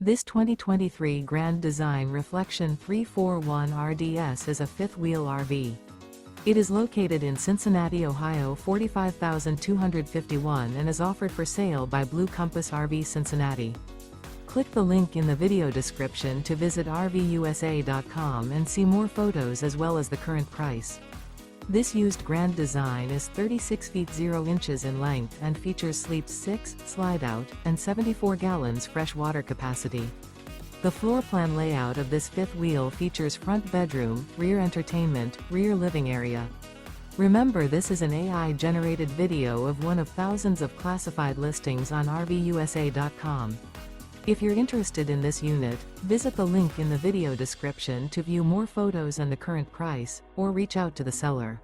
This 2023 Grand Design Reflection 341 RDS is a fifth-wheel RV. It is located in Cincinnati, Ohio 45251 and is offered for sale by Blue Compass RV Cincinnati. Click the link in the video description to visit RVUSA.com and see more photos as well as the current price. This used Grand Design is 36 feet 0 inches in length and features sleeps 6, slide-out, and 74 gallons fresh water capacity. The floor plan layout of this fifth wheel features front bedroom, rear entertainment, rear living area. Remember, this is an AI-generated video of one of thousands of classified listings on RVUSA.com. If you're interested in this unit, visit the link in the video description to view more photos and the current price, or reach out to the seller.